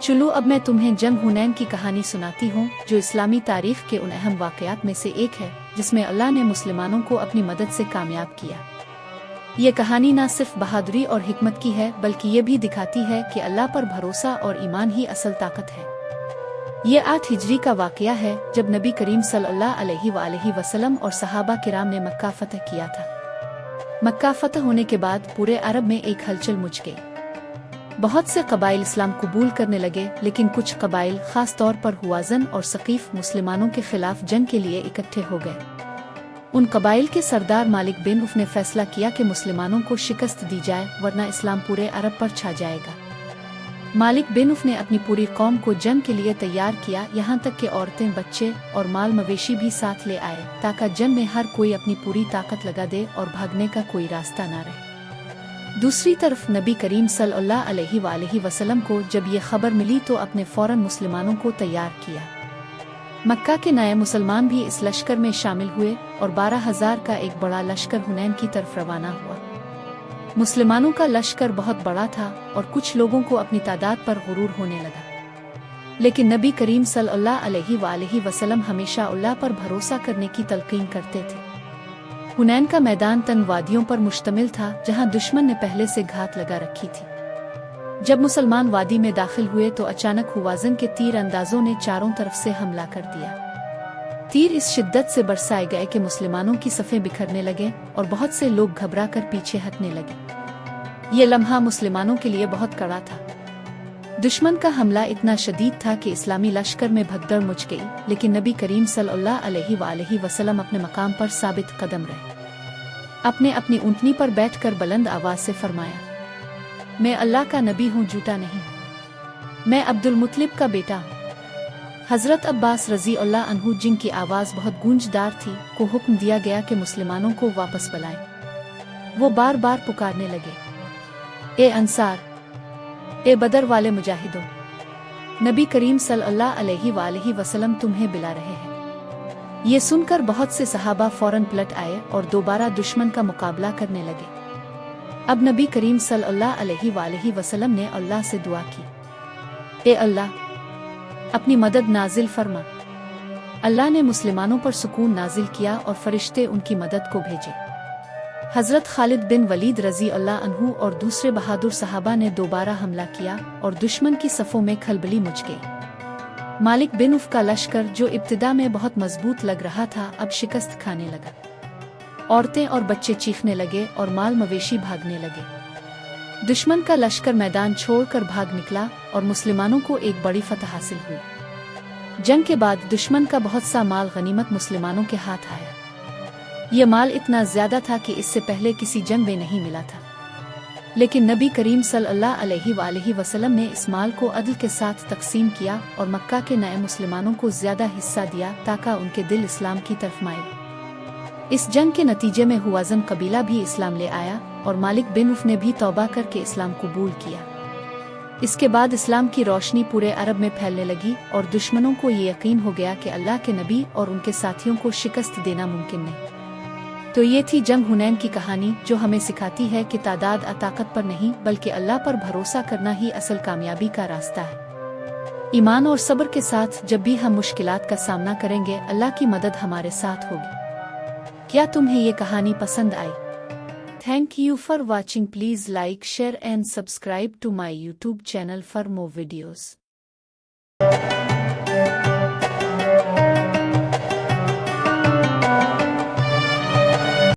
चलो अब मैं तुम्हें जंग हुनैन की कहानी सुनाती हूँ, जो इस्लामी तारीख के उन अहम वाक़यात में से एक है जिसमें अल्लाह ने मुसलमानों को अपनी मदद से कामयाब किया। ये कहानी न सिर्फ बहादुरी और हिकमत की है, बल्कि ये भी दिखाती है कि अल्लाह पर भरोसा और ईमान ही असल ताकत है। ये 8 हिजरी का वाक़या है जब नबी करीम सल्लल्लाहु अलैहि वसल्लम और सहाबा किराम ने मक्का फतह किया था। मक्का फतह होने के बाद पूरे अरब में एक हलचल मच गई। बहुत से कबाइल इस्लाम कबूल करने लगे, लेकिन कुछ कबाइल, खास तौर पर हुआज़न और सकीफ, मुसलमानों के खिलाफ जंग के लिए इकट्ठे हो गए। उन कबाइल के सरदार मालिक बिन उफ ने फैसला किया कि मुसलमानों को शिकस्त दी जाए, वरना इस्लाम पूरे अरब पर छा जाएगा। मालिक बिन उफ ने अपनी पूरी कौम को जंग के लिए तैयार किया, यहाँ तक कि औरतें, बच्चे और माल मवेशी भी साथ ले आए, ताकि जंग में हर कोई अपनी पूरी ताकत लगा दे और भागने का कोई रास्ता ना रहे। दूसरी तरफ नबी करीम सल्लल्लाहु अलैहि वसल्लम को जब ये खबर मिली तो अपने फौरन मुसलमानों को तैयार किया। मक्का के नए मुसलमान भी इस लश्कर में शामिल हुए और 12,000 का एक बड़ा लश्कर हुनैन की तरफ रवाना हुआ। मुसलमानों का लश्कर बहुत बड़ा था और कुछ लोगों को अपनी तादाद पर गुरूर होने लगा, लेकिन नबी करीम सल्लल्लाहु अलैहि वसल्लम हमेशा अल्लाह पर भरोसा करने की तलकीन करते थे। हुनैन का मैदान तंग वादियों पर मुश्तमिल था, जहां दुश्मन ने पहले से घात लगा रखी थी। जब मुसलमान वादी में दाखिल हुए तो अचानक हुआज़न के तीर अंदाजों ने चारों तरफ से हमला कर दिया। तीर इस शिद्दत से बरसाए गए कि मुसलमानों की सफ़ें बिखरने लगे और बहुत से लोग घबरा कर पीछे हटने लगे। ये लम्हा मुसलमानों के लिए बहुत कड़ा था। दुश्मन का हमला इतना शदीद था कि इस्लामी लश्कर में भगदड़ मच गई, लेकिन नबी करीम सल्लल्लाहु अलैहि वसल्लम अपने मकाम पर साबित कदम रहे। अपने अपनी ऊँटनी पर बैठकर बुलंद आवाज़ से फरमाया, मैं अल्लाह का नबी हूँ, झूठा नहीं। मैं अब्दुल मुत्तलिब का बेटा हूँ। हज़रत अब्बास रज़ी अल्लाह अन्हु, जिनकी आवाज़ बहुत गूंजदार थी, को हुक्म दिया गया कि मुसलमानों को वापस बुलाएं। वो बार बार पुकारने लगे, ए अंसार, ए बदर वाले मुजाहिदों, नबी करीम सल्लल्लाहु अलैहि वसल्लम तुम्हें बुला रहे हैं। ये सुनकर बहुत से सहाबा फौरन पलट आए और दोबारा दुश्मन का मुकाबला करने लगे। अब नबी करीम सल्लल्लाहु अलैहि वसल्लम ने अल्लाह से दुआ की, ए अल्लाह, अपनी मदद नाजिल फरमा। अल्लाह ने मुसलमानों पर सुकून नाजिल किया और फरिश्ते उनकी मदद को भेजे। हज़रत खालिद बिन वलीद रज़ी अल्लाह अन्हु और दूसरे बहादुर सहाबा ने दोबारा हमला किया और दुश्मन की सफ़ों में खलबली मच गई। मालिक बिन उफ का लश्कर, जो इब्तिदा में बहुत मजबूत लग रहा था, अब शिकस्त खाने लगा। औरतें और बच्चे चीखने लगे और माल मवेशी भागने लगे। दुश्मन का लश्कर मैदान छोड़कर भाग निकला और मुसलमानों को एक बड़ी फतह हासिल हुई। जंग के बाद दुश्मन का बहुत सा माल गनीमत मुसलमानों के हाथ आया। ये माल इतना ज्यादा था कि इससे पहले किसी जंग में नहीं मिला था, लेकिन नबी करीम सल्लल्लाहु अलैहि वसल्लम ने इस माल को अदल के साथ तकसीम किया और मक्का के नए मुसलमानों को ज्यादा हिस्सा दिया, ताकि उनके दिल इस्लाम की तरफ माए। इस जंग के नतीजे में हुआज़न कबीला भी इस्लाम ले आया और मालिक बिन उफ ने भी तौबा करके इस्लाम कबूल किया। इसके बाद इस्लाम की रोशनी पूरे अरब में फैलने लगी और दुश्मनों को ये यकीन हो गया कि अल्लाह के नबी और उनके साथियों को शिकस्त देना मुमकिन नहीं। तो ये थी जंग हुनैन की कहानी, जो हमें सिखाती है कि तादाद ताकत पर नहीं, बल्कि अल्लाह पर भरोसा करना ही असल कामयाबी का रास्ता है। ईमान और सब्र के साथ जब भी हम मुश्किलात का सामना करेंगे, अल्लाह की मदद हमारे साथ होगी। क्या तुम्हें ये कहानी पसंद आई? Thank you for watching. Please like, share and subscribe to my YouTube channel for more videos.